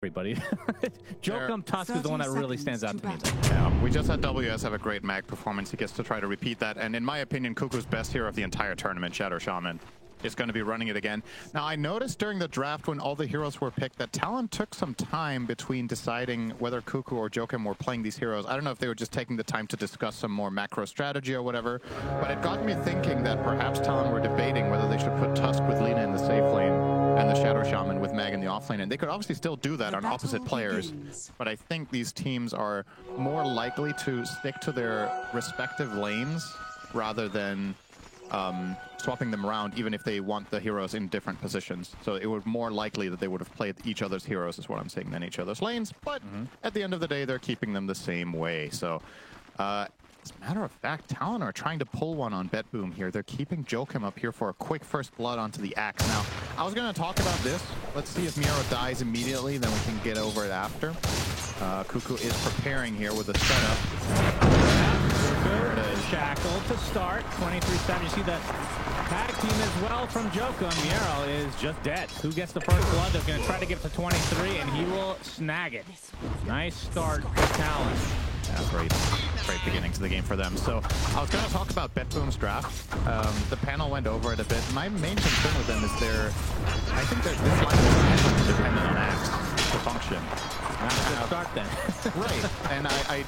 everybody. Jokum Tusk is the one that really stands out to me. Yeah, we just had WS have a great mag performance. He gets to try to repeat that. And in my opinion, Kuku's best hero of the entire tournament, Shadow Shaman, is going to be running it again. Now, I noticed during the draft when all the heroes were picked that Talon took some time between deciding whether Kuku or Jokum were playing these heroes. I don't know if they were just taking the time to discuss some more macro strategy or whatever, but it got me thinking that perhaps Talon were debating whether they should put Tusk with Lina in the safe lane and the Shadow Shaman with Mag in the off lane. And they could obviously still do that on opposite players, but I think these teams are more likely to stick to their respective lanes rather than swapping them around, even if they want the heroes in different positions. So it was more likely that they would have played each other's heroes, is what I'm saying, than each other's lanes. But at the end of the day, they're keeping them the same way. So as a matter of fact, Talon are trying to pull one on BetBoom here. They're keeping Jokum up here for a quick first blood onto the Axe. Now, I was going to talk about this. Let's see if Miro dies immediately, then we can get over it after. Kuku is preparing here with a setup. Shackle to start. 23-7. You see that tag team as well from Jokum. Miero is just dead. Who gets the first blood? They're going to try to get to 23, and he will snag it. Nice start for Talon. Yeah, great beginning to the game for them. So I was going to talk about BetBoom's draft. The panel went over it a bit. My main concern with them is I think that this line is dependent on Axe to function. Good start then. Right, and I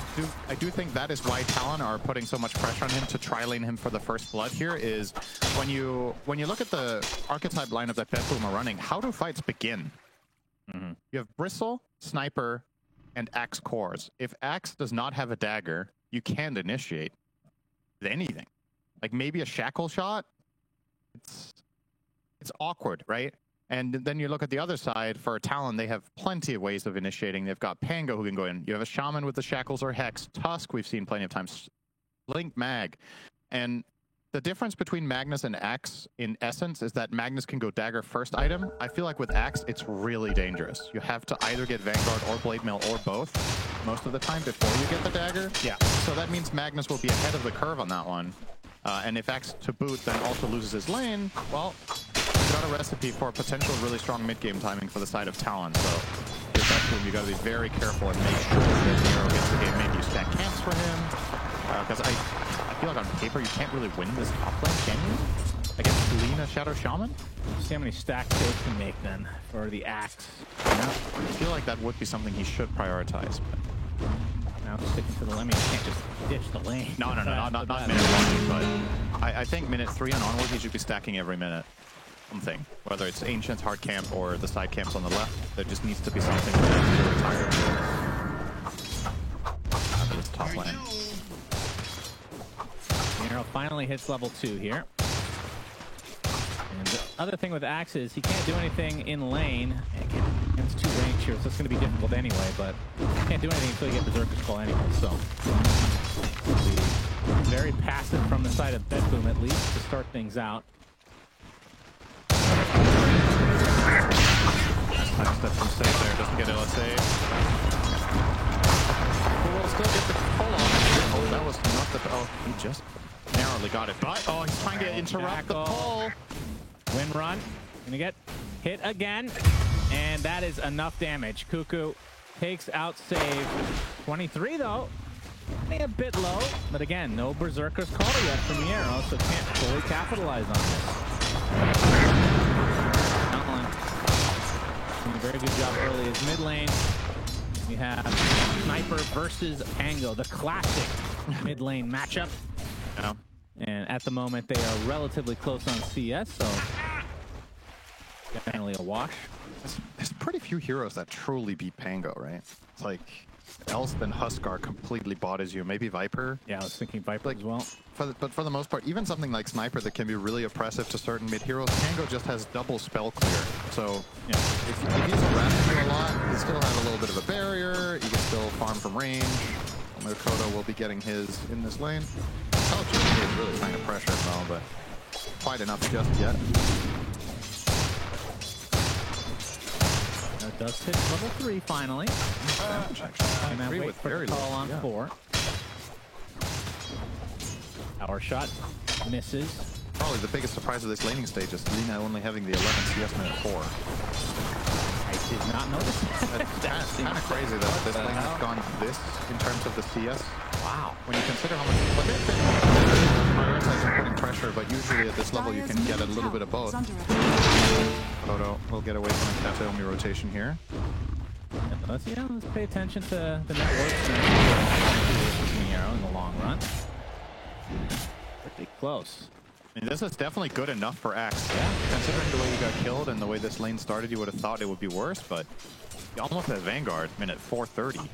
do think that is why Talon are putting so much pressure on him to tri-lane him for the first blood here. Is when you look at the archetype lineup that BetBoom are running, how do fights begin? You have Bristle, Sniper, and Axe cores. If Axe does not have a dagger, you can't initiate anything. Like maybe a shackle shot. It's awkward, right? And then you look at the other side, for Talon, they have plenty of ways of initiating. They've got Pango who can go in. You have a Shaman with the Shackles or Hex. Tusk, we've seen plenty of times. Blink, Mag. And the difference between Magnus and Axe, in essence, is that Magnus can go dagger first item. I feel like with Axe, it's really dangerous. You have to either get Vanguard or Blade Mail or both most of the time before you get the dagger. Yeah. So that means Magnus will be ahead of the curve on that one. And if Axe to boot then also loses his lane, well, got a recipe for potential really strong mid-game timing for the side of Talon. So with BetBoom, you got to be very careful and make sure that Miro gets the game. Maybe you stack camps for him, because I feel like on paper you can't really win this top lane, can you? Against Lina Shadow Shaman? See how many stacks they can make then for the Axe. Yeah, I feel like that would be something he should prioritize. But now sticking to the lane, you can't just ditch the lane. No, not minute 1, but I think minute 3 and onward he should be stacking every minute. Something, whether it's Ancient, hard camp, or the side camps on the left, there just needs to be something for them to retire after this top lane. Nero finally hits level 2 here. And the other thing with Axe is he can't do anything in lane against 2 range here, so it's going to be difficult anyway, but can't do anything until you get Berserker's Call anyway, so very passive from the side of BetBoom at least to start things out. Nice step from safe there, doesn't get LSA. We'll still get the pull on it. Oh, that was not the... Oh, he just narrowly got it. But, oh, he's trying to interrupt the pull. Win run. Gonna get hit again. And that is enough damage. Kuku takes out save. 23, though. Only a bit low. But again, no Berserker's Call yet from Miero, so can't fully capitalize on this. A very good job early as mid lane. We have Sniper versus Pango, the classic mid lane matchup. Yeah. And at the moment, they are relatively close on CS, so definitely a wash. There's pretty few heroes that truly beat Pango, right? It's like Elspeth and Huskar completely bodies you. Maybe Viper. Yeah, I was thinking Viper as well. But for the most part, even something like Sniper that can be really oppressive to certain mid heroes, Pango just has double spell clear. So yeah, if he's harassing you a lot, he still has a little bit of a barrier. You can still farm from range. Makoto will be getting his in this lane. Pelchuk is really trying to pressure him though, but quite enough just yet. That does hit level 3 finally. And then wait for the call on 4. Power shot misses. Probably the biggest surprise of this laning stage is Lina only having the 11 CS minute 4. Did not notice that. It's kind of crazy that this lane has gone this in terms of the CS. Wow. When you consider how much... Well, they've been prioritizing putting pressure, but usually at this level you can get a little bit of both. Photo will get away from the Kataomi rotation here. Let's pay attention to the networks and Nero in the long run. Pretty close. I mean, this is definitely good enough for Axe. Yeah. Considering the way you got killed and the way this lane started, you would have thought it would be worse, but you almost had Vanguard minute 430.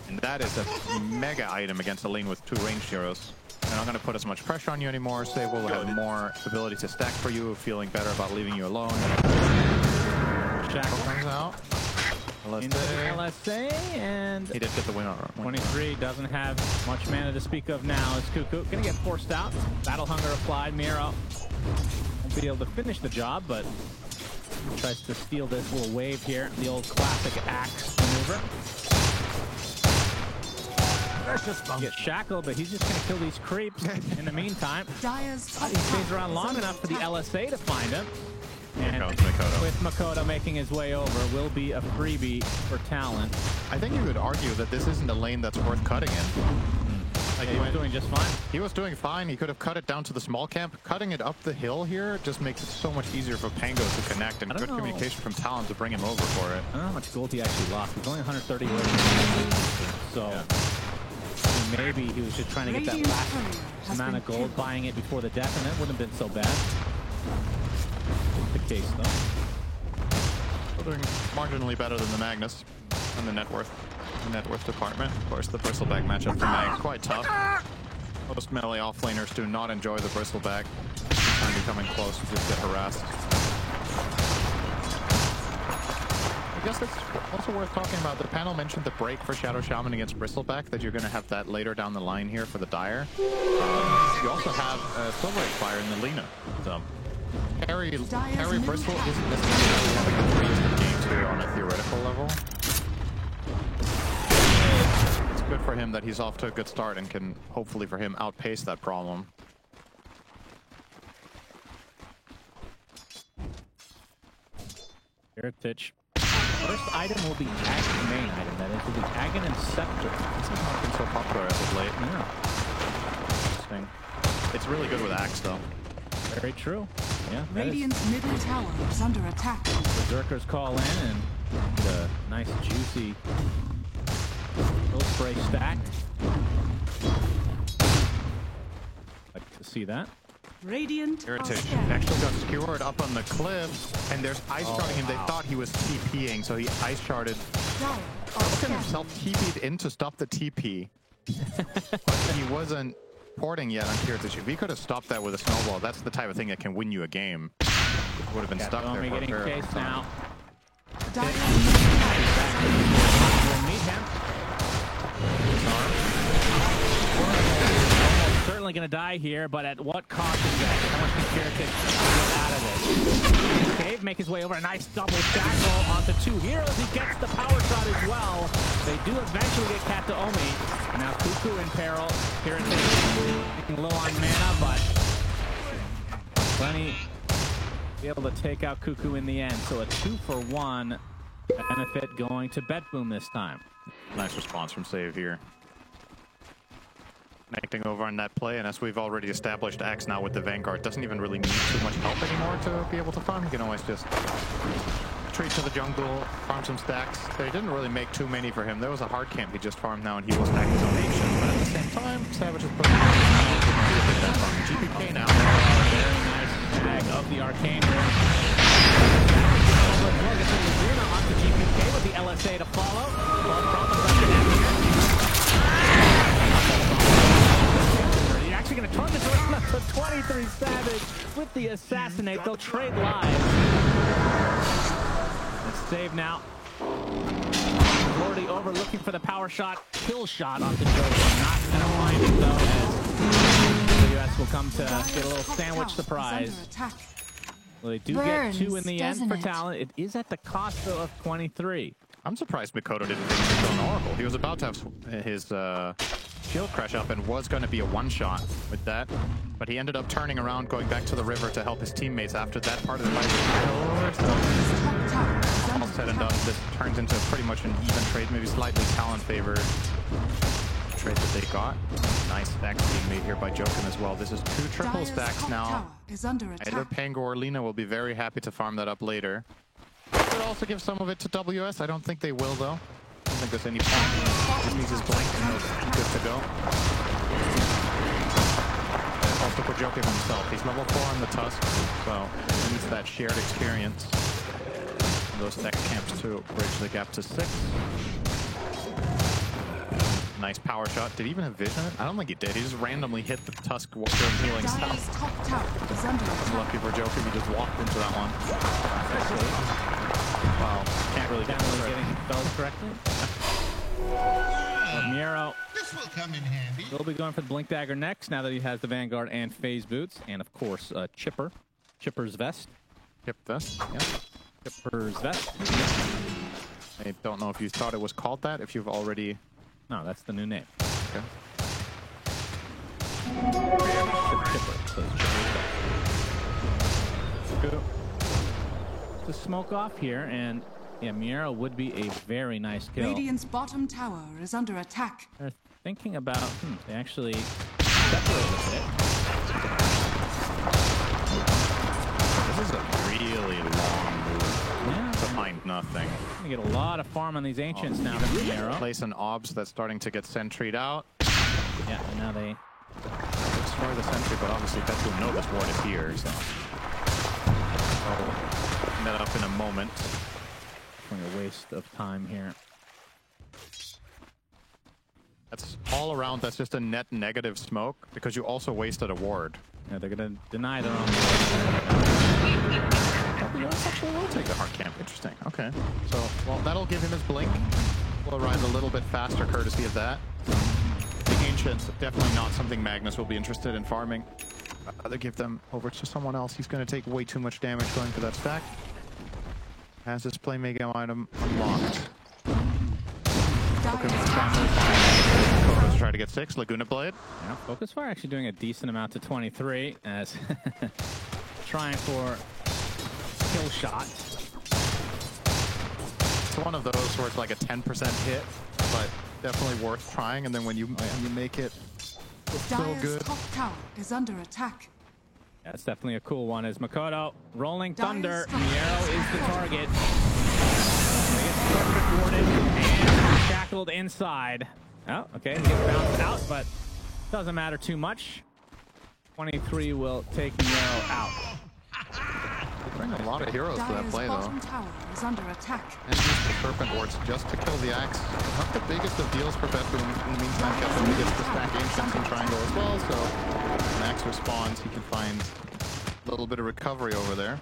And that is a mega item against a lane with 2 ranged heroes. They're not going to put as much pressure on you anymore. Sable will have more ability to stack for you, feeling better about leaving you alone. Shackle comes out. Into the LSA, and he did get the win on 23 doesn't have much mana to speak of now. Is Kuku gonna get forced out? Battle Hunger applied. Miro won't be able to finish the job, but tries to steal this little wave here. The old classic Axe maneuver. Get shackled, but he's just gonna kill these creeps in the meantime. He stays around long enough for the LSA to find him. And with Makoto making his way over, will be a freebie for Talon. I think you could argue that this isn't a lane that's worth cutting in. Like he was doing just fine. He was doing fine. He could have cut it down to the small camp. Cutting it up the hill here just makes it so much easier for Pango to connect, and good communication from Talon to bring him over for it. I don't know how much gold he actually lost. He's only 130 away. So maybe he was just trying to get that last amount of gold, buying it before the death, and it wouldn't have been so bad. The case though. Doing marginally better than the Magnus in the net worth department. Of course, the Bristleback matchup for Mag quite tough. Most melee offlaners do not enjoy the Bristleback. Time becoming close, you just get harassed. I guess that's also worth talking about. The panel mentioned the break for Shadow Shaman against Bristleback, that you're going to have that later down the line here for the Dire. You also have Silver Fire in the Lina. So Harry Bristle isn't necessarily having the greatest games here on a theoretical level. It's good for him that he's off to a good start and can, hopefully for him, outpace that problem. Heritage. First item will be Agon, main item, that is, will be Agon and Scepter. This has not been so popular as of late. Yeah. Interesting. It's really good with Axe, though. Very true. Yeah. Radiant's middle tower is under attack. Berserkers call in and the nice juicy little spray stack. Like to see that. Radiant Heritage actually got skewered up on the cliff, and there's ice sharding him. They thought he was TPing, so he ice sharded. Broken himself TP'd in to stop the TP. But he wasn't porting yet on Heritage. If he could have stopped that with a snowball, that's the type of thing that can win you a game. Would have been stuck there for a getting very chased now. We'll meet him. Certainly going to die here, but at what cost is that? How much can Heritage get out of it? Cave make his way over, a nice double shackle onto 2 heroes. He gets the power shot as well. They do eventually get Kataomi. And now Kuku in peril. Heritage getting low on mana, but plenty be able to take out Kuku in the end. So a 2-for-1 benefit going to BetBoom this time. Nice response from Save here. Connecting over on that play, and as we've already established, Axe now with the Vanguard doesn't even really need too much help anymore to be able to farm. You can always just retreat to the jungle, farm some stacks. They didn't really make too many for him. There was a hard camp he just farmed now, and he will stack his own ancient. But at the same time, Savage is putting GPK now. Very nice tag of the Arcane. Onto GPK with the LSA to follow. You're actually going to turn this around to 23 Savage with the assassinate. They'll trade lives. It's save now. Already over looking for the power shot, kill shot onto Joker. Not going to find it though, as US will come to get a little sandwich surprise. Well, they do get 2 in the end for Talon. It is at the cost though of 23. I'm surprised Mikoto didn't finish his own Oracle. He was about to have his shield crash up and was going to be a one-shot with that. But he ended up turning around, going back to the river to help his teammates after that part of the fight was over. So said and done, this turns into pretty much an even trade, maybe slightly Talon favored trade that they got. Nice stacks being made here by Joachim as well. This is 2 triple Dire's stacks top now. tower is under Either attack. Pango or Lina will be very happy to farm that up later. Could also give some of it to WS. I don't think they will though. I don't think there's any point. Just needs his blink and he'll be good to go. And also for Joachim himself. He's level 4 on the Tusk, so he needs that shared experience. And those tech camps to bridge the gap to 6. Nice power shot. Did he even have vision? I don't think he did. He just randomly hit the Tusk during healing Dire's stuff. top tower is under attack. Lucky for Joachim, he just walked into that one. Wow, can't really get Getting spelled correctly. Miero This will come in handy. will be going for the Blink Dagger next, now that he has the Vanguard and Phase Boots, and of course, Chipper. Chipper's Vest. Hip vest, yeah. Chipper's Vest. I don't know if you thought it was called that, if you've already... No, that's the new name. Okay. Chipper. So it's Chipper's Vest. Cool. The smoke off here, and yeah, Miero would be a very nice kill. Radiant's bottom tower is under attack. They're thinking about, they actually separate a bit. This is a really long move Yeah, to find nothing. gonna get a lot of farm on these Ancients now from Miero. Place an obs that's starting to get sentried out. Yeah, and now they Destroy the sentry, but obviously Pets will know this ward is here, so... I'll net up in a moment. a waste of time here. That's all around, that's just a net negative smoke, because you also wasted a ward. Yeah, they're gonna deny their own. Actually, we'll take the hard camp. Interesting. Okay. So, well, that'll give him his blink. We'll arrive a little bit faster courtesy of that. The Ancients, definitely not something Magnus will be interested in farming. I'd rather give them over to someone else. He's going to take way too much damage going for that stack. Has his playmaking item unlocked. Dire's Let's try to get 6. Laguna Blade. Yeah, Focus Fire actually doing a decent amount to 23 as trying for kill shot. It's one of those where it's like a 10% hit, but definitely worth trying. And then when you make it so Dire's good. top tower is under attack. That's definitely a cool one. As Makoto rolling Dire's thunder, top Miero tower is the target. They get perfect warded and shackled inside. Oh, okay, he gets bounced out, but doesn't matter too much. 23 will take Miero out. They bring a lot of heroes to that Dire's play, though. bottom tower is under attack. And use the Serpent Wards just to kill the Axe. Not the biggest of deals for Betboom. In the meantime, Captain gets the stack Ancients in Triangle as well, so when Axe responds, he can find a little bit of recovery over there.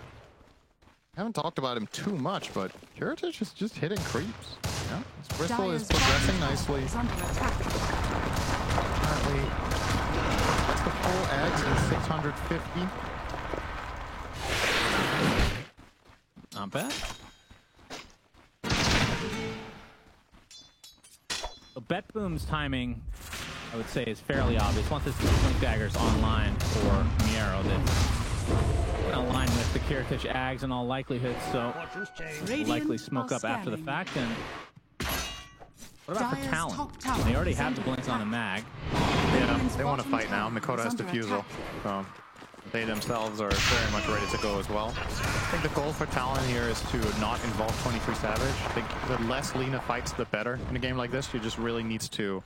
Haven't talked about him too much, but Heritage is just hitting creeps. Yeah, his Bristle is Dire's bottom progressing tower nicely. is under attack. Currently, that's the full Axe in 650. Not bad. So Betboom's timing, I would say, is fairly obvious. Once this Blink Dagger's online for Miero, that's aligned with the Kiritich Ags in all likelihood, so Radiant likely smoke are up after the scanning. fact. And what about for Dire's Talon? top tower They already is have the under blink on a attack. mag. Yeah, Radiant's they want to bottom fight now. tower Mikoto is has under defusal, attack. so they themselves are very much ready to go as well. I think the goal for Talon here is to not involve 23 Savage. I think the less Lina fights, the better. In a game like this, she just really needs to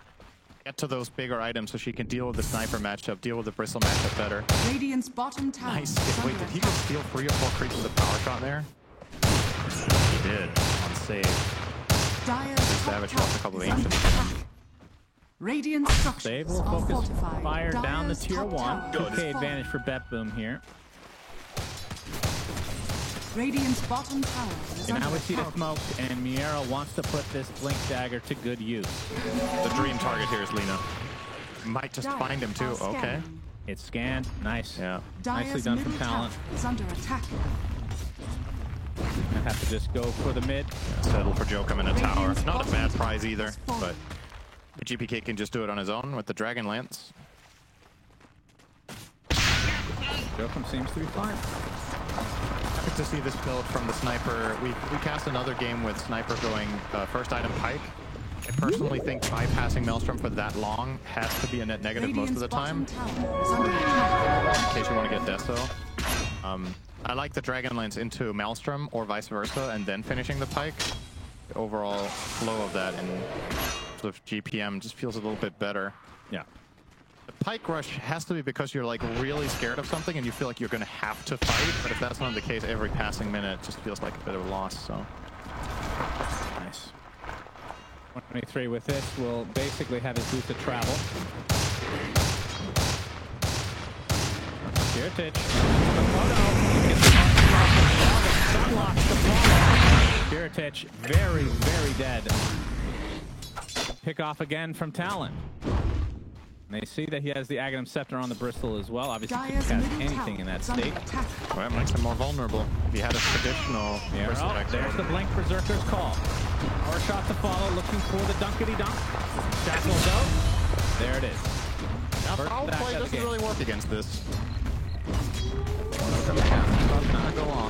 get to those bigger items so she can deal with the sniper matchup, deal with the Bristle matchup better. Radiant's bottom tower Nice. is Wait, under did he attack. just steal 3 or 4 creeps with a power shot there? He did. On save. Dire's top Savage tower lost a couple of is under Ancients. attack. Radiant structures Save will are focus fortified. fire down the Dire's tier top 1. tower is 2k falling. advantage for Betboom here. Radiant's bottom tower is And under now we see the attack. smoke, and Miero wants to put this Blink Dagger to good use. The dream target here is Lina. Might just Dire find him too. are Okay. scanning. It's scanned. Nice. Yeah. Nicely Dire's done from middle Talon. tower is under attack. I have to just go for the mid. Settle for Joachim in a tower. Radiant's Not a bottom bad tower prize either, has fallen. but the GPK can just do it on his own with the Dragon Lance. Joachim seems to be fine. Happy to see this build from the Sniper. We cast another game with Sniper going first item Pike. I personally think bypassing Maelstrom for that long has to be a net negative most of the time. In case you want to get Deso. I like the Dragonlance into Maelstrom or vice versa and then finishing the Pike. The overall flow of that and sort of GPM just feels a little bit better. Yeah. The Pike rush has to be because you're like really scared of something and you feel like you're going to have to fight, but if that's not the case, every passing minute just feels like a bit of a loss, so. Nice. 123 with this will basically have his boost to travel. Kiritich. Kiritich, very, very dead. Pick off again from Talon. And they see that he has the Aghanim Scepter on the Bristle as well. Obviously, he can't cast anything in that state. Well, that makes him more vulnerable. If he had a traditional Bristle deck. There's the Blink Berserker's call. Power shot to follow, looking for the dunkity-dunk. Shackles out. There it is. Now, foul play doesn't really work against this.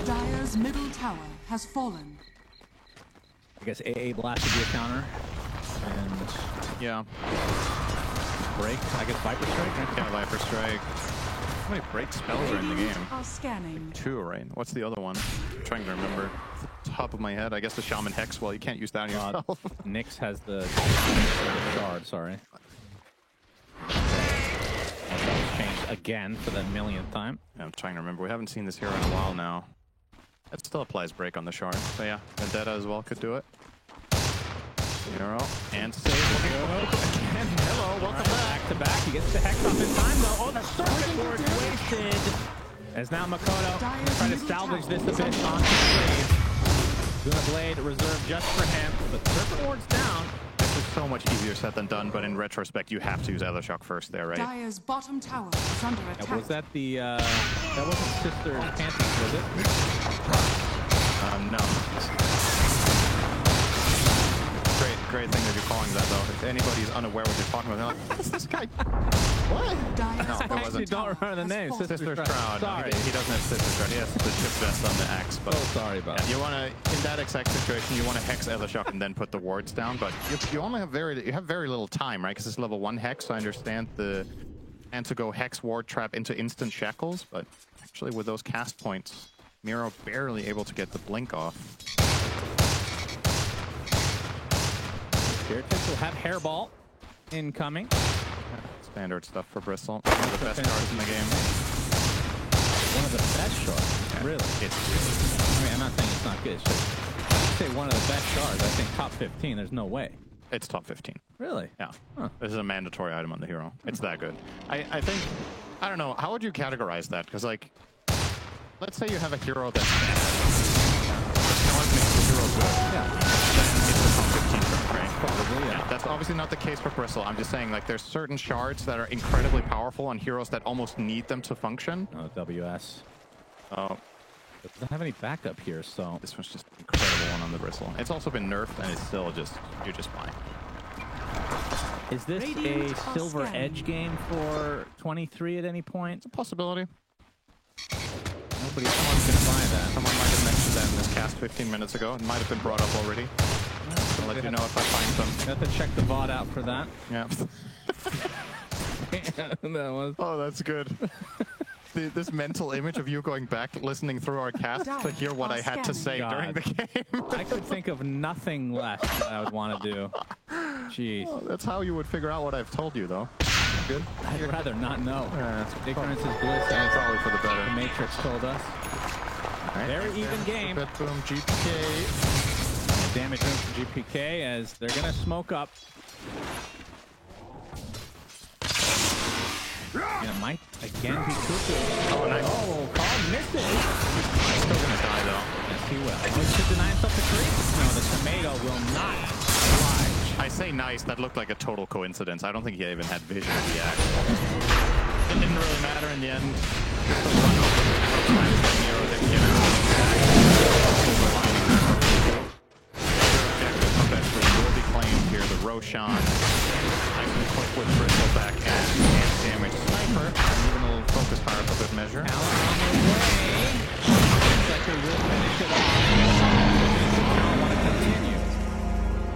Dire's middle tower has fallen. I guess AA Blast would be a counter. And yeah. Break, I guess Viper Strike? Right? Yeah, Viper Strike. How many break spells are in the game? Are scanning. 2, right? What's the other one? I'm trying to remember. Off the top of my head, I guess the Shaman Hex. Well, you can't use that on yourself. Nyx has the shard, sorry. Changed again for the millionth time. Yeah, I'm trying to remember. We haven't seen this hero in a while now. That still applies break on the shard. So yeah, Vendetta as well could do it. Hero and save. Again, hello, welcome back. Back to back. He gets the Hex off in time though. Oh, the circuit board wasted. As now Makoto trying to salvage this a bit on the save. Guna Blade reserved just for him. The circuit ward's down. This is so much easier said than done, but in retrospect, you have to use Aether first there, right? Dire's bottom tower is under attack. Was that the, that wasn't Sister's Pantheon, was it? No. Great thing that you're calling that, though. If anybody's unaware what you're talking about, they're like, what is this guy? What? Dire's No, it I wasn't. don't remember the name. Sister's Shroud. Sorry. He doesn't have Sister's Shroud. He has the chip vest on the axe. But sorry about yeah, you want to, in that exact situation, you want to Hex Aether and then put the wards down. But you only have very little time, right? Because it's level 1 Hex. So I understand and to go Hex Ward Trap into instant shackles. But actually, with those cast points, Miro barely able to get the blink off. Kiritich will have Hairball incoming. Standard stuff for Bristle. One of the best cards in the game. One of the best shards, Yeah, really. It's I mean, I'm not saying it's not good. It's just, I say one of the best shards. I think top 15. There's no way. It's top 15. Really? Yeah. Huh. This is a mandatory item on the hero. It's that good. I think, I don't know, how would you categorize that? Because, like, let's say you have a hero that's bad. The shard makes the hero good. Yeah. Then it's a top 15 card, right? Probably, yeah. That's obviously not the case for Bristle. I'm just saying, like, there's certain shards that are incredibly powerful on heroes that almost need them to function. Oh, WS. Oh, It doesn't have any backup here, so. this one's just an incredible one on the Bristle. It's also been nerfed, and it's still just, you're just fine. Is this Radiant a are silver scanning. edge game for 23 at any point? It's a possibility. Someone's gonna buy that. Someone might have mentioned that in this cast 15 minutes ago. It might have been brought up already. I'll let you know if I find some. Have to check the VOD out for that. Yeah. That was. Oh, that's good. This mental image of you going back, listening through our cast to hear what I had to say during the game. I could think of nothing less that I would want to do. Jeez. Oh, that's how you would figure out what I've told you, though. Good. I'd rather not know. Ignorance is bliss, And and it's always for the the better. Matrix told us. Right. Very even game. Bet boom, GPK. Damage room for GPK as they're gonna smoke up. And it might again be Cuckoo. Oh, nice. Oh, Cog misses. I'm still gonna die, though. Yes, he will. He should deny himself the creep. No, the tomato will not oblige. I say nice, that looked like a total coincidence. I don't think he even had vision of the axe. It didn't really matter in the end. Just the run over the number of times that Nero didn't get out. Objective eventually will be claimed here. The Roshan. Nice and quick with Bristle back and damage Sniper. Even a little focus fire for good measure. Talon on the way. Looks like likely will finish it off. I want to continue.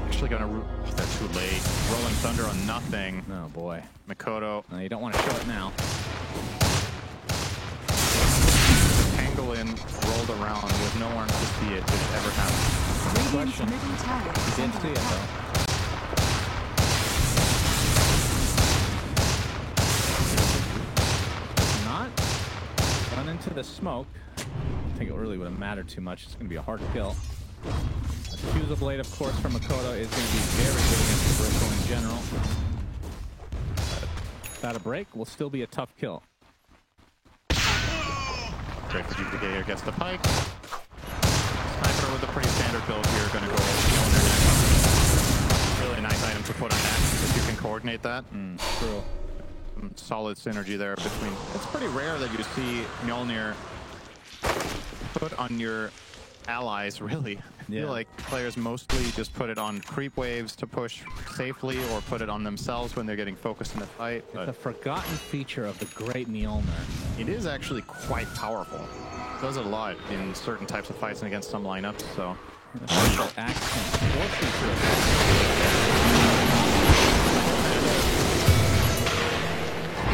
Actually gonna... Oh, they're too late. Rolling Thunder on nothing. Oh boy. Mikoto. No, you don't want to show it now. Pangolin rolled around with no one to see it. Did it ever happen? Radiant's middle tower is Did under see it attack. though. Not run into the smoke. I think it really wouldn't matter too much. It's going to be a hard kill. Fusel Blade, of course, from Mikoto is going to be very good against the Bristle in general. Without a break, will still be a tough kill. Great for GPK here. Gets the pike. Sniper with a pretty standard build here. Going to go Mjolnir next. Really nice item to put on next if you can coordinate that. True. Solid synergy there between... It's pretty rare that you see Mjolnir put on your allies, really. I feel like players mostly just put it on creep waves to push safely or put it on themselves when they're getting focused in the fight. It's a forgotten feature of the great Mjolnir. It is actually quite powerful. It does a lot in certain types of fights and against some lineups, so... The special accent force feature of it.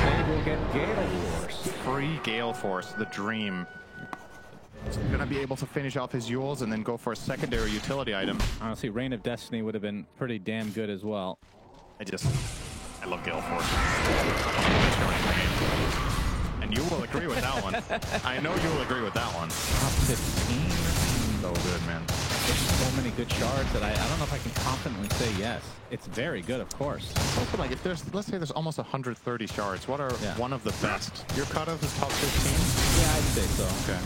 They will get Gale Force. Free Gale Force, the dream. He's gonna be able to finish off his Yules and then go for a secondary utility item. Honestly, Reign of Destiny would have been pretty damn good as well. I love Gale Force. And you will agree with that one. I know you will agree with that one. Top 15? So good, man. There's so many good shards that I don't know if I can confidently say yes. It's very good, of course. It's also like if there's, let's say there's almost 130 shards. What are one of the best? Your cutoff is top 15? Yeah, I'd say so. Okay.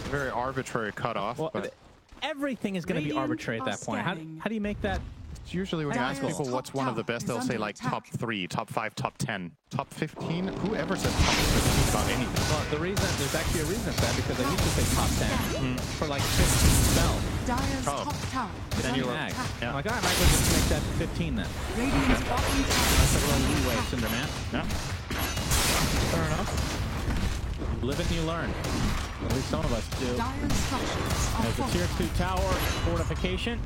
Very arbitrary cutoff. Well, but everything is going to be arbitrary at that point. How do you make that? it's usually when you ask people what's one of the best, they'll say like top 3, top 5, top 10, top 15. Whoever says top 15 about anything? Well, there's actually a reason for that because I used to say top 10 for like 15 spells. Dyer's top tower is Then you under were- attack. I'm like, all right, I might as well just make that 15 then. Radiant's bottom tower That's a is little under leeway, attack. Cinderman. Yeah. Fair enough. You live and you learn. At least some of us do. Dyer's structures are There's a tier fortified. 2 tower fortification.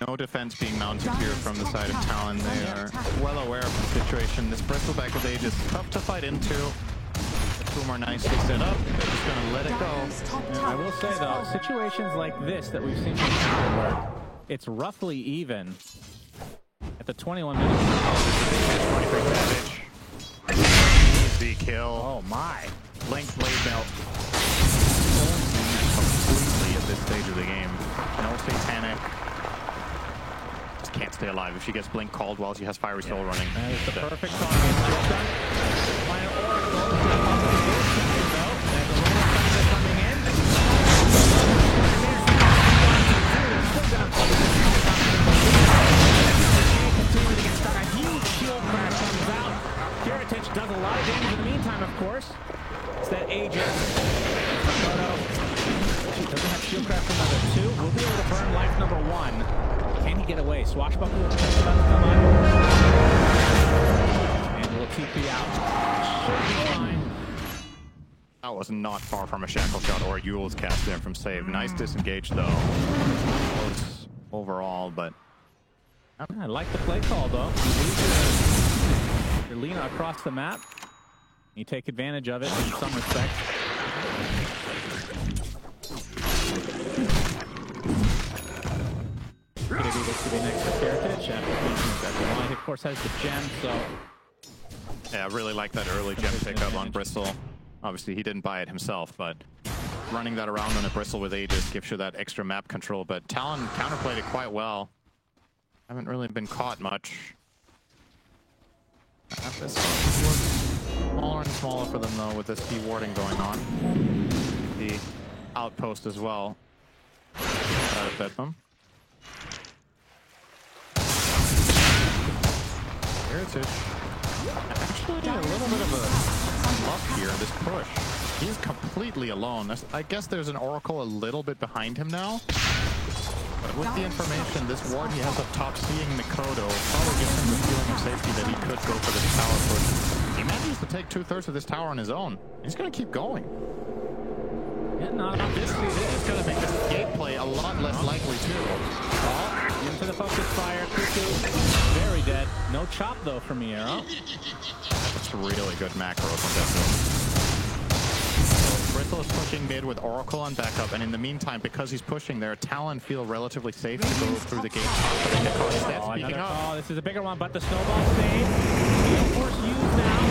No defense being mounted here from the side of Talon. They are well aware of the situation. This Bristleback with Age is tough to fight into. The two are nicely set up. They're just going to let it go. Dyer's top I tower will say is though, falling. situations like this that we've seen from Tower where it's roughly even at the 21 minutes. 23 damage. Easy kill. Oh my. Blink Blade Melt. Completely at this stage of the game. No Satanic. Just can't stay alive. If she gets Blink called while she has Fiery Soul running. That is the perfect target. Final Oracle. Though. There's a little thunder coming in. Continuing to get stuck. A huge shield crash comes out. Kiritich does a lot of damage in the meantime, of course. It's that Aegis. She doesn't have shield craft for number 2. We'll be able to burn life number 1. Can he get away? Swashbuckle is just about to come on. And we'll TP out. Should be fine. That was not far from a Shackle Shot or a Yule's cast there from Save. Nice disengage though. Close overall, but I like the play call though. You lose your Lina across the map. You take advantage of it in some respects. Gonna do this to be next to Kiritich after finishing that line. Of course has the gem, so yeah, I really like that early gem pickup on Bristle. Obviously, he didn't buy it himself, but running that around on a Bristle with Aegis gives you that extra map control. But Talon counterplayed it quite well. Haven't really been caught much. This was smaller and smaller for them, though, with this dewarding going on. The outpost as well. Out of Bedlam. Kiritich. Actually, a little bit of a luck here, this push. He's completely alone. I guess there's an Oracle a little bit behind him now. But with the information, this ward he has up top, seeing Mikoto, probably gives him the feeling of safety that he could go for this tower push. He manages to take 2/3 of this tower on his own. He's going to keep going. Yeah, no, this is going to make this gameplay a lot less likely too. ball into the focus fire. Cuckoo, very dead. No chop though from Miero. That's really good macro from Deathloop. So Brittle is pushing mid with Oracle on backup, and in the meantime, because he's pushing there, Talon feel relatively safe to go through the gate. Oh, another call. This is a bigger one, but the snowball save. Gale Force used now.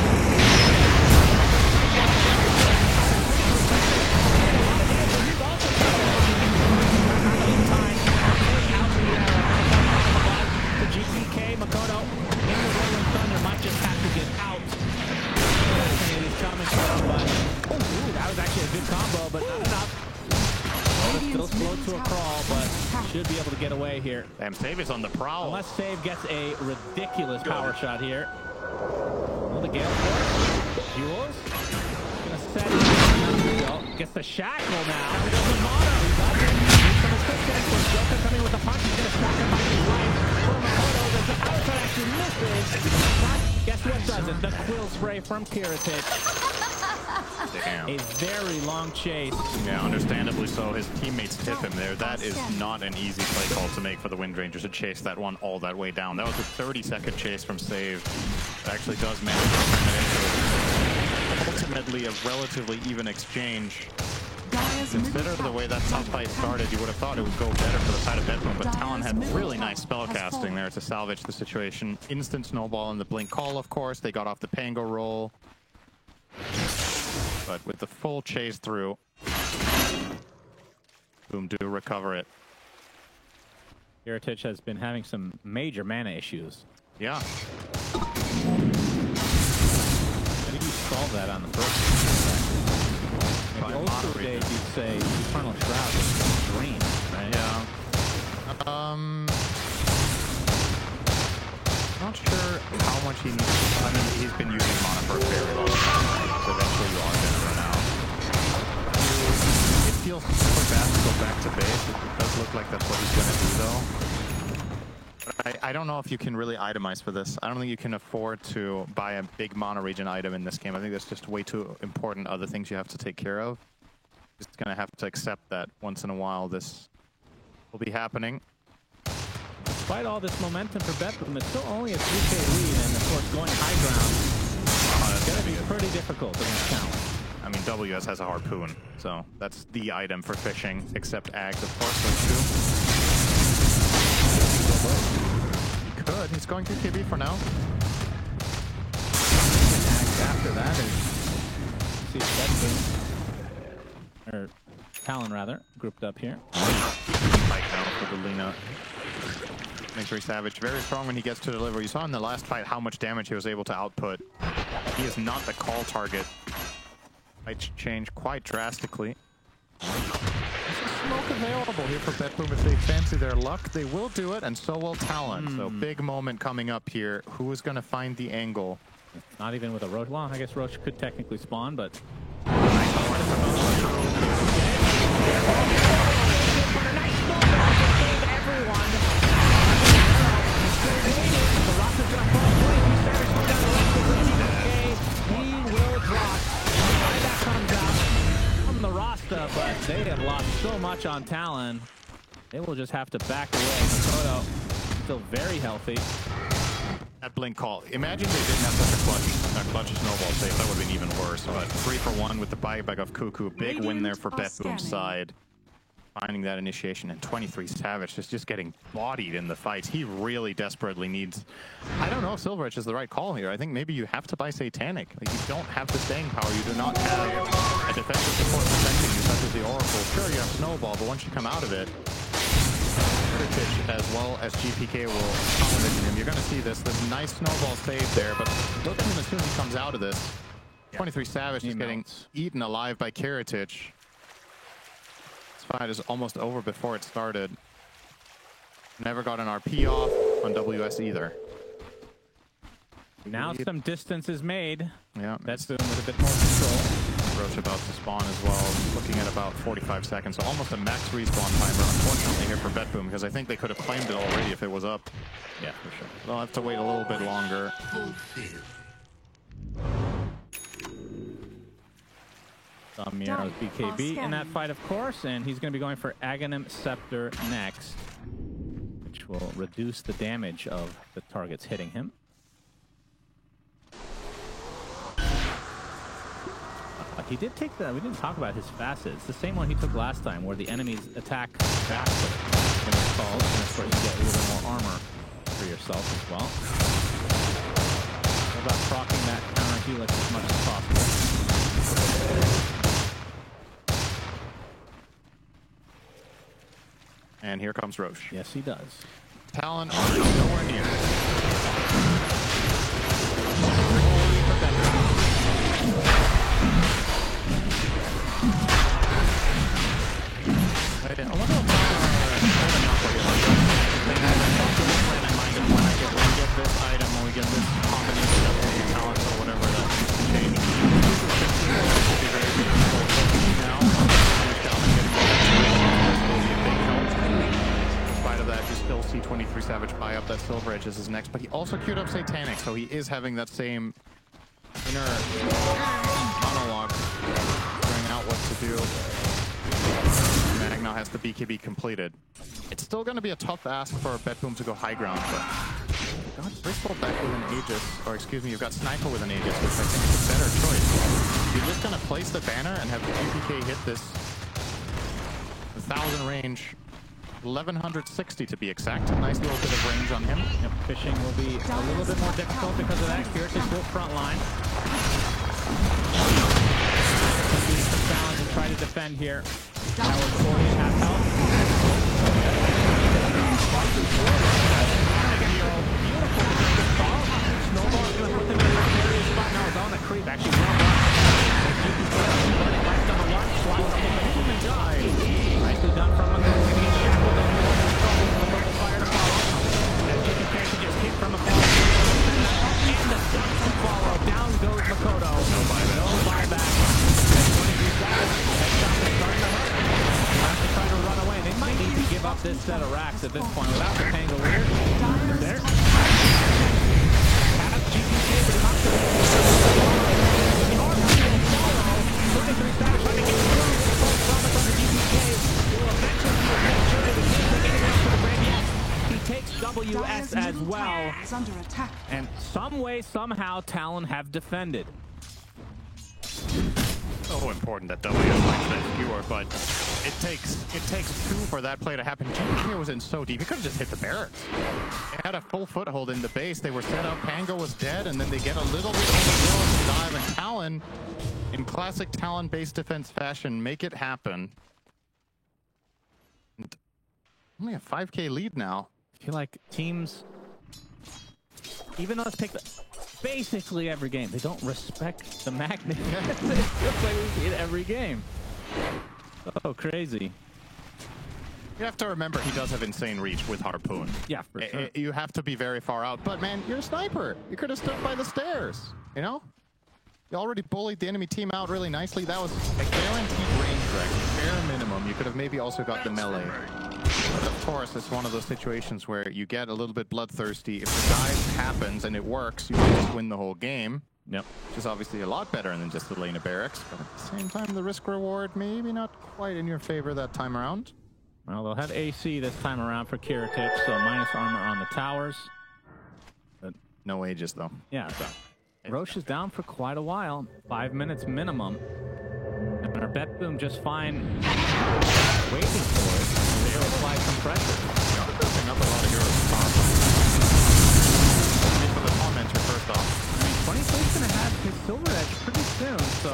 GPK, Makoto in the Rolling Thunder might just have to get out. He's coming from, but that was actually a good combo, but not enough. Still slow to a crawl, but should be able to get away here. Damn, Save is on the prowl. Unless Save gets a ridiculous power shot here. Well, the Gale Force. Jules gonna set it. Gets the shackle now. He goes with Mono. He does it. From his quick set for Joker coming with a punch. He's gonna stack him by his right. There's the power shot actually misses. Guess what doesn't? The quill spray from Kiritich. Damn. A very long chase. Yeah, understandably so. His teammates tip him there. That is not an easy play call to make for the Wind Rangers to chase that one all that way down. That was a 30-second chase from Save. It actually does manage to turn it into ultimately a relatively even exchange. Consider the way that top fight started, you would have thought it would go better for the side of Bedroom, but Talon had really nice spell casting there to salvage the situation. Instant snowball in the Blink Call, of course. They got off the Pango roll. But with the full chase through, Boom do recover it. Kiritich has been having some major mana issues. Yeah. How did you solve that on the first? In the old school days, you'd say Eternal Shroud was green, right? Yeah. Not sure how much he needs. I mean, he's been using mana for a very long time, so eventually you are going to run out. It feels super bad to go back to base. It does look like that's what he's going to do, though. But I don't know if you can really itemize for this. I don't think you can afford to buy a big mana regen item in this game. I think that's just way too important other things you have to take care of. Just going to have to accept that once in a while this will be happening. Despite all this momentum for Bedroom, it's still only a 3K lead, and of course going high ground is going to be pretty difficult against Talon. I mean, WS has a harpoon, so that's the item for fishing, except Ags, of course, those two. He could. He's going through KB for now. Ags after that is... see Bedroom, or Talon rather, grouped up here. Fight now for the Lina. Victory Savage, very strong when he gets to deliver. You saw in the last fight how much damage he was able to output. He is not the call target. Fights change quite drastically. There's a smoke available here for Bedroom. If they fancy their luck, they will do it, and so will Talon. So big moment coming up here. Who is going to find the angle? Not even with a Roche. Well, I guess Roche could technically spawn, but... But they have lost so much on Talon. They will just have to back away. Makoto still very healthy. That Blink Call. Imagine they didn't have such a clutch snowball save. That would have been even worse. But 3-for-1 with the buyback of Cuckoo. Big win there for Bedroom's side. Finding that initiation, and 23 Savage is just getting bodied in the fights. He really desperately needs... I don't know if Silver Edge is the right call here. I think maybe you have to buy Satanic. Like, you don't have the staying power. You do not have a defensive support protecting you, such as the Oracle. Sure, you have Snowball, but once you come out of it, Kiritich as well as GPK will complement him. You're going to see this nice Snowball save there, but look at him as soon as he comes out of this. 23 Savage is getting eaten alive by Kiritich. Fight is almost over before it started. Never got an RP off on WS either. Now some distance is made. Yeah. That's with a bit more control. Roche about to spawn as well. Looking at about 45 seconds. So almost a max respawn timer, unfortunately, here for Betboom, because I think they could have claimed it already if it was up. Yeah, for sure. They'll have to wait a little bit longer. Miro's BKB in that fight, of course, and he's going to be going for Aghanim Scepter next, which will reduce the damage of the targets hitting him. He did take the, we didn't talk about his facet. It's the same one he took last time, where the enemies attack faster when it falls, and of course you get a little more armor for yourself as well. What about proccing that counter helix as much as possible? And here comes Roche. Yes, he does. Talon are nowhere near. I wonder what when we get this item, when we get this combination of talents or whatever that change. Should be very difficult now. In spite of that, you still see 23 Savage buy up that Silver Edge as his next, but he also queued up Satanic, so he is having that same inner monologue, figuring out what to do. Mag now has the BKB completed. It's still going to be a tough ask for BetBoom to go high ground, but you've got Bristol back with an Aegis, or excuse me, you've got Sniper with an Aegis, which I think is a better choice. You're just going to place the banner and have the GPK hit this 1,000 range, 1160 to be exact. Nice little bit of range on him. Yep, fishing will be a little bit more difficult because of that. Kiritics will front line. Use the balance and try to defend here. That was 40 and half health. Snowball's going to put them in a serious spot. Now it's on the creep. Actually, well done. Number one, slides up the human die. Nicely done from him. Going to get shackled on the fire to follow. That GPK can just hit from afar. And the down follow. Down goes Makoto. No buyback. Try to run away. They might need to give up this set of racks at this point without the Pangolier. There. He takes WS as well. And some way, somehow, Talon have defended. So important that W finds that skewer, but it takes two for that play to happen. GPK was in so deep, he could have just hit the barracks. They had a full foothold in the base. They were set up. Pango was dead, and then they get a little bit of the hill to dive, and Talon, in classic Talon base defense fashion, make it happen. And only a 5K lead now. I feel like teams, even though it's picked basically every game, they don't respect the magnet. It's just like we see it every game. Oh, crazy. You have to remember he does have insane reach with Harpoon. Yeah, for sure. You have to be very far out. But man, you're a sniper. You could have stood by the stairs, you know? You already bullied the enemy team out really nicely. That was a guaranteed range wreck, bare minimum. You could have maybe also got the melee. But of course, it's one of those situations where you get a little bit bloodthirsty. If the dive happens and it works, you can just win the whole game. Yep. Which is obviously a lot better than just the lane of barracks. But at the same time, the risk reward maybe not quite in your favor that time around. Well, they'll have AC this time around for Kiritics, so minus armor on the towers. But no Aegis though. Yeah, so Roche is down for quite a while. 5 minutes minimum. And our BetBoom just fine waiting for it. They apply some pressure. Building up a lot of heroes. For the tormentor first off. I mean, 23's going to have his Silver Edge pretty soon, so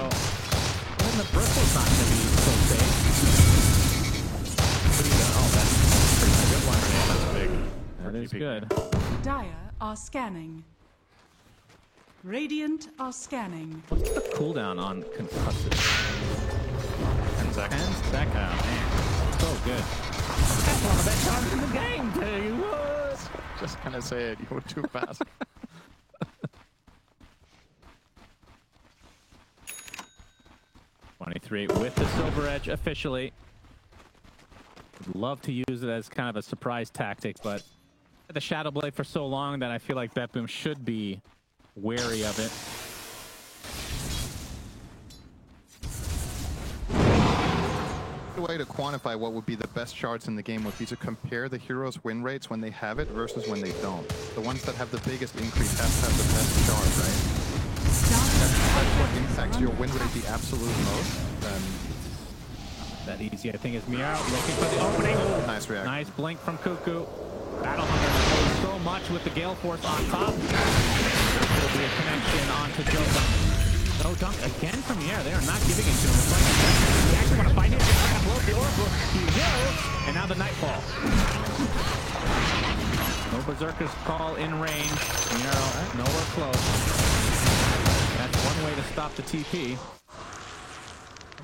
even the Bristle's not going to be so safe. Oh, that's a good one. That's big. That is good. Dire are scanning. Radiant are scanning. What's the cooldown on concussive? 10 seconds. 10 seconds. Man, so good. That's one of the best times in the game, tell you what. Just gonna say it, you were too fast. 23 with the Silver Edge officially. Would love to use it as kind of a surprise tactic, but the Shadow Blade for so long that I feel like BetBoom should be wary of it. way to quantify what would be the best shards in the game would be to compare the heroes' win rates when they have it versus when they don't. The ones that have the biggest increase have to have the best shard, right? That's what impacts your win rate the absolute most. That easy, I think, is Miero looking for the opening. Nice react. Nice blink from Kuku. Battle Hunter knows so much with the Gale Force on top. There'll be a connection onto Joker. No dunk again from Miero. They are not giving it to him. He actually want to fight him. He's trying to blow up the Oracle. He will. And now the Nightfall. No Berserker's call in range. Miero nowhere close. That's one way to stop the TP.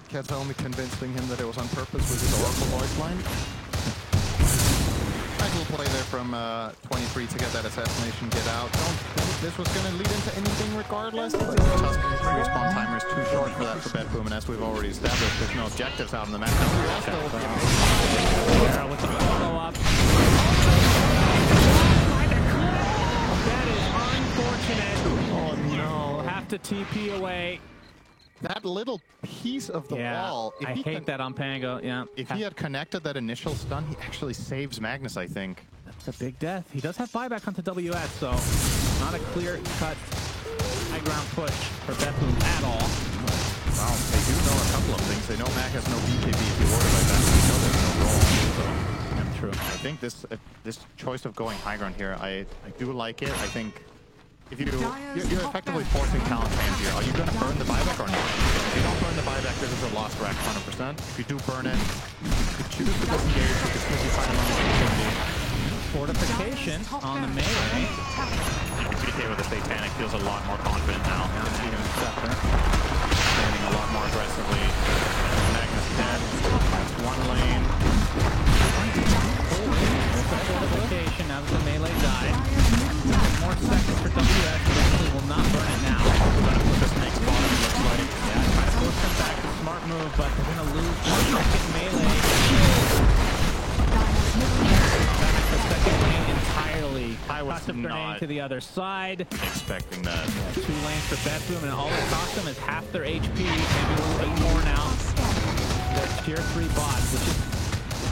Cat's only convincing him that it was on purpose with his Oracle voice line. Nice little play there from 23 to get that assassination get out. Don't think this was going to lead into anything regardless. But respawn timer is too short for that for Bedboom, and as we've already established, there's no objectives out in the map. Yeah, with the follow-up. That is unfortunate. Oh no, have to TP away. That little piece of the wall. I hate that on Pango. Yeah. If he had connected that initial stun, he actually saves Magnus, I think. That's a big death. He does have buyback onto WS, so not a clear-cut high ground push for Bedboom at all. Wow, they do know a couple of things. They know Mac has no BKB if you're worried about that. They know there's no roll. So. Yeah, true. I think this choice of going high ground here, I do like it. I think if you're effectively forcing Talon's hand here. Are you going to burn the buyback or not? If you don't burn the buyback, this is a lost rack 100%. If you do burn it, you could choose to disengage. You could simply find a moment of fortification on the melee. BK with the Satanic feels a lot more confident now. Standing a lot more aggressively. Magnus dead. That's one lane. Fortification now that the melee died. More seconds for WS, definitely will not burn it now. Trying to put this next bottom, it looks like. Yeah, trying to force them back. A smart move, but they're going to lose one second melee. Back the second lane entirely. I was not to the other side. Expecting that. Yeah, 2 lanes for Bedboom, and all it cost them is half their HP, maybe a little bit more now. That's tier 3 bot, which is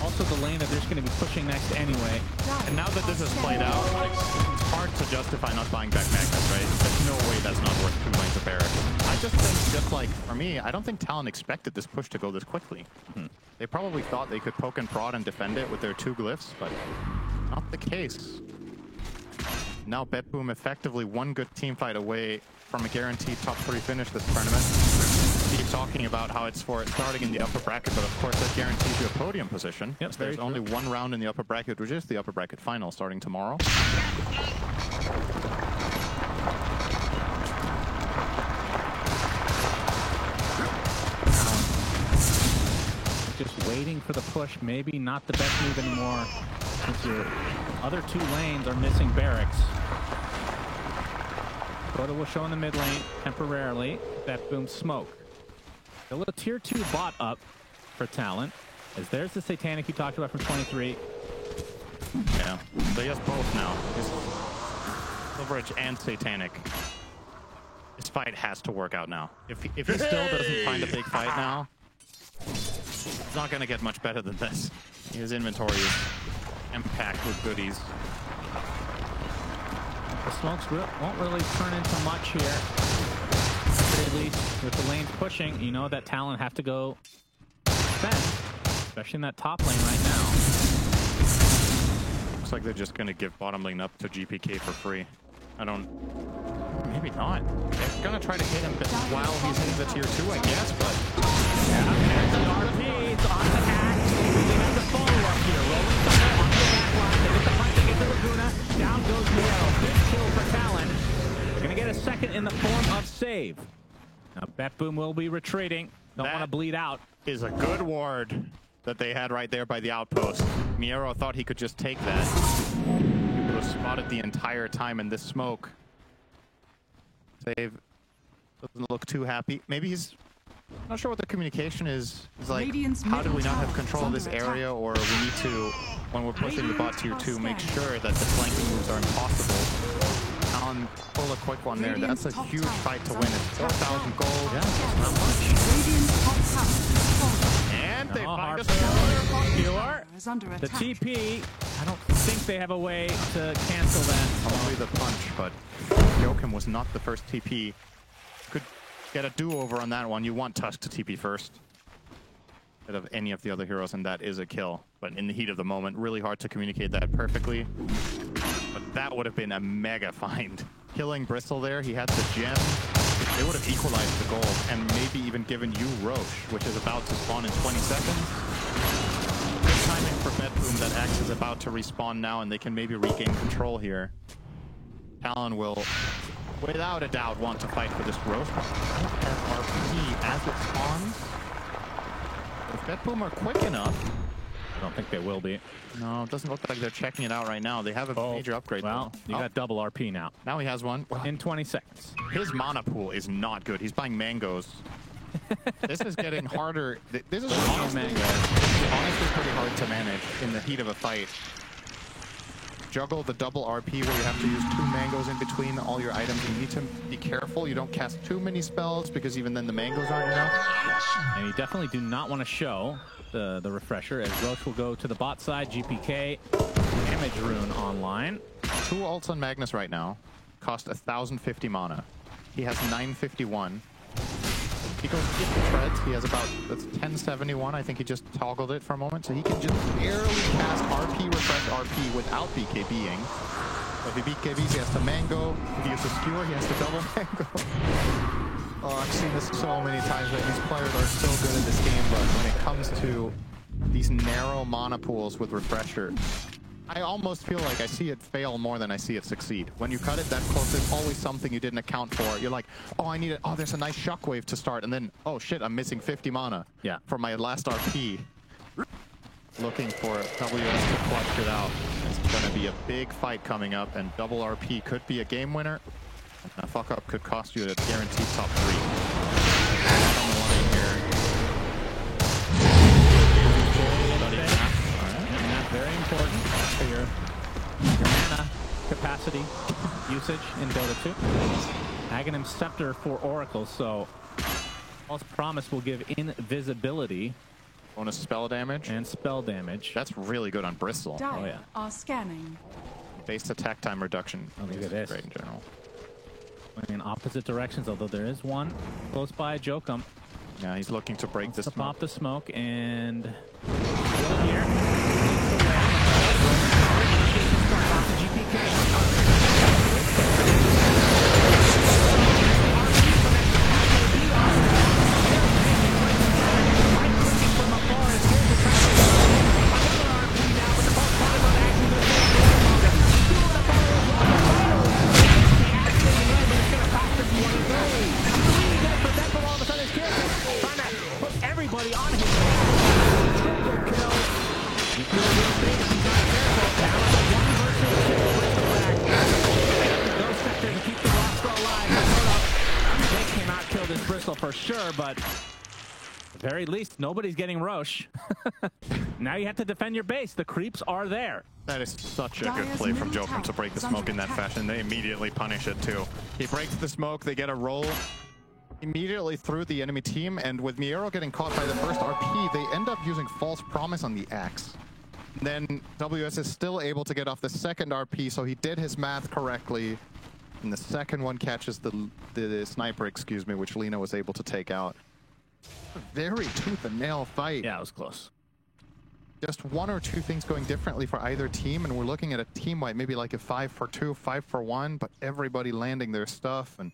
also the lane that they're just going to be pushing next anyway. And now that this is played out, like, it's hard to justify not buying back Magnus, right? There's no way that's not worth 2 lanes of Barrack. I just think, just like, for me, I don't think Talon expected this push to go this quickly. They probably thought they could poke and prod and defend it with their 2 glyphs, but not the case. Now Bedboom effectively one good team fight away from a guaranteed top 3 finish this tournament. Keep talking about how it's for starting in the upper bracket, but of course that guarantees you a podium position. Yep, there's only one round in the upper bracket, which is the upper bracket final starting tomorrow. Just waiting for the push, maybe not the best move anymore, since your other 2 lanes are missing barracks. Dota will show in the mid lane temporarily. Bedboom smoke. A little tier 2 bot up for Talon, as there's the Satanic you talked about from 23. Yeah, so he has both now. Silveridge and Satanic. This fight has to work out now. If he still doesn't find a big fight now, it's not going to get much better than this. His inventory is packed with goodies. The smokes won't really turn into much here. At least with the lanes pushing, you know that Talon have to go defend, especially in that top lane right now. Looks like they're just going to give bottom lane up to GPK for free. Maybe not. They're going to try to hit him while he's in the tier 2, I guess, but... Yeah, there's the RP, it's on the hat. They have the follow-up here. Rolling Thunder on the back line. They get the punch, they get the Laguna. Down goes Miero. Big kill for Talon. They're going to get a second in the form of save. Now, Bedboom will be retreating. Don't want to bleed out. Is a good ward that they had right there by the outpost. Miero thought he could just take that. He was spotted the entire time in this smoke. Save doesn't look too happy. Maybe he's not sure what the communication is. He's like, how do we not have control of this area, or we need to, when we're pushing the bot tier 2, make sure that the flanking moves are impossible. Talon pull a quick one there. That's a huge fight to win. It's 4,000 gold. Yeah, not much. And they No, find us Harper. Pure. Is under The attack. TP, I don't think they have a way to cancel that. Probably the punch, but Joachim was not the first TP. Could get a do-over on that one. You want Tusk to TP first instead of any of the other heroes, and that is a kill. But in the heat of the moment, really hard to communicate that perfectly. But that would have been a mega find. Killing Bristle there, he had the gem. They would have equalized the gold and maybe even given you Roche, which is about to spawn in 20 seconds. Good timing for Bedboom that Axe is about to respawn now, and they can maybe regain control here. Talon will, without a doubt, want to fight for this Roche. RP as it spawns. If Bedboom are quick enough, I don't think they will be. no, it doesn't look like they're checking it out right now. They have a major upgrade. Well, though. you got double RP now. Now he has one. In 20 seconds. His mana pool is not good. He's buying mangoes. This is getting harder. This is honestly pretty hard to manage in the heat of a fight. Juggle the double RP where you have to use 2 mangoes in between all your items. You need to be careful. You don't cast too many spells because even then the mangoes aren't enough. And you definitely do not want to show the refresher, as Roche will go to the bot side. GPK, damage rune online. 2 ults on Magnus right now. Cost 1,050 mana. He has 951. He goes to get the treads. He has about, that's 1071. I think he just toggled it for a moment. So he can just barely cast RP, refresh RP without BKBing. So if he BKBs, he has to mango. If he uses skewer, he has to double mango. Oh, I've seen this so many times that these players are so good at this game, but when it comes to these narrow mana pools with refresher, I almost feel like I see it fail more than I see it succeed. When you cut it that close, there's always something you didn't account for. You're like, oh, I need it. Oh, there's a nice shockwave to start. And then, oh shit, I'm missing 50 mana for my last RP. Looking for WS to clutch it out. It's going to be a big fight coming up, and double RP could be a game winner. A fuck up could cost you a guaranteed top 3. On the line here. And that's very important for your mana capacity usage in Dota 2. Aghanim Scepter for Oracle, so False Promise will give invisibility. Bonus spell damage. And spell damage. That's really good on Bristle. Dire Oh, yeah. are scanning. Base attack time reduction. Oh, look at is this. Great in general. Going in opposite directions, although there is one close by. Jokum Yeah, he's looking to break wants this to smoke. pop the smoke, and here. Everybody on him. Triple kill. You feel real big if he's not careful. Now it's a 1 versus 2 Bristol back. Those sectors to keep the roster alive. They cannot kill this Bristol for sure, but at the very least, nobody's getting Roche. Now you have to defend your base. The creeps are there. That is such a good Dire's play from middle Jokum to tower break the is under smoke in that attack. fashion. They immediately punish it too. He breaks the smoke, they get a roll immediately through the enemy team, and with Miero getting caught by the first RP, they end up using False Promise on the Axe. Then WS is still able to get off the second RP, so he did his math correctly. And the second one catches the sniper, excuse me, which Lina was able to take out. A very tooth and nail fight. Yeah, it was close. Just 1 or 2 things going differently for either team, and we're looking at a team wipe, maybe like a 5-for-2, 5-for-1, but everybody landing their stuff, and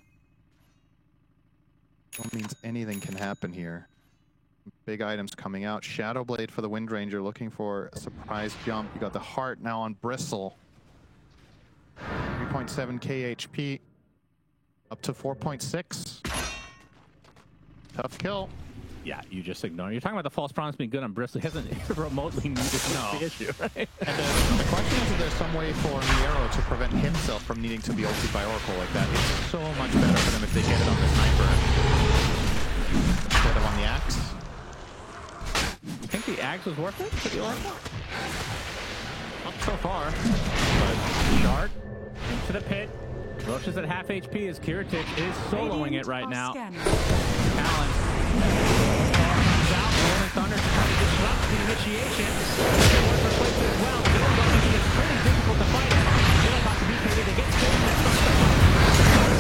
that means anything can happen here. Big items coming out. Shadowblade for the Windranger, looking for a surprise jump. You got the heart now on Bristle. 3.7k HP, up to 4.6. Tough kill. Yeah, you just ignore. You're talking about the False Promise being good on Bristle. He hasn't remotely needed the issue, right? And the question is if there's some way for Miero to prevent himself from needing to be ulted by Oracle like that. It's so much better for them if they get it on the sniper instead of on the Axe. You think the Axe was worth it for the Oracle? Not so far. But Shard into the pit. Roche is at half HP as Kiritich is soloing it right now. Scanning. Talon comes out, rolling Thunder to try to disrupt the initiation. Worth replacement as well. It's pretty difficult to fight it. They're about to be paid. They get killed. That's not the fun.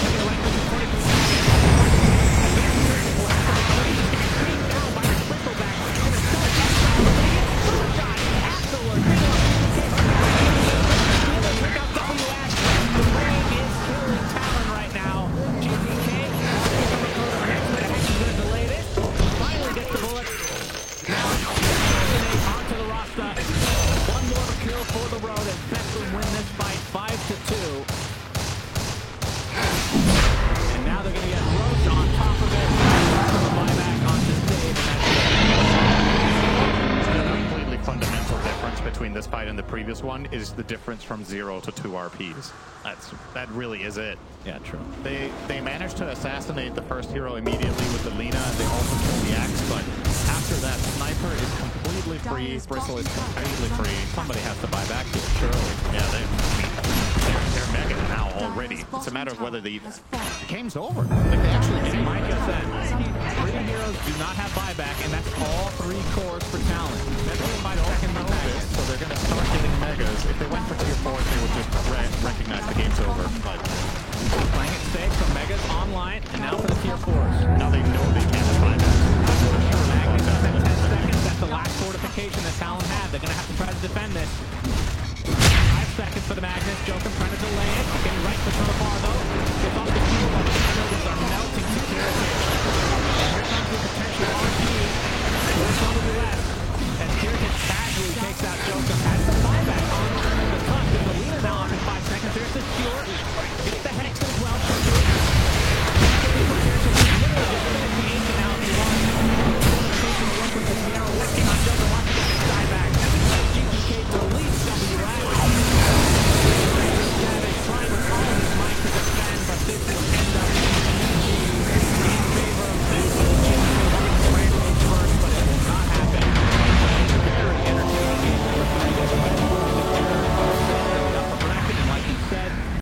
Taking right into 23 seconds. Again, Surgical has to make lead. Being down by the Bristleback. And it's still a tough shot. But he gets super shot afterwards. Look out WS. The rain is killing Talon right now. GPK next going to delay this. Finally gets the bullet. Now onto the Rasta. One more kill for the road as Becklin win this fight 5-2. And now they're going to get Roche on top of it. Buyback onto save. The completely fundamental difference between this fight and the previous one is the difference from 0 to 2 RPs. That really is it. Yeah, true. They managed to assassinate the first hero immediately with the Lina. They also killed the Axe, but after that, Sniper is completely free. Bristle is completely free. Somebody has to buy back here, surely. Yeah, they're mega now already. It's a matter of whether the game's over. Like they actually And did. Micah said, 3 heroes do not have buyback, and that's all 3 cores for Talon. That's by second Notice, so they're going to start getting megas. If they went for tier 4, they would just recognize the game's over. But playing it safe, so Megas online, and now for the tier 4s. now they know they can't buy that. Magnus in 10 seconds. That's the last fortification that Talon had. They're going to have to try to defend this. 5 seconds for the Magnus. Joe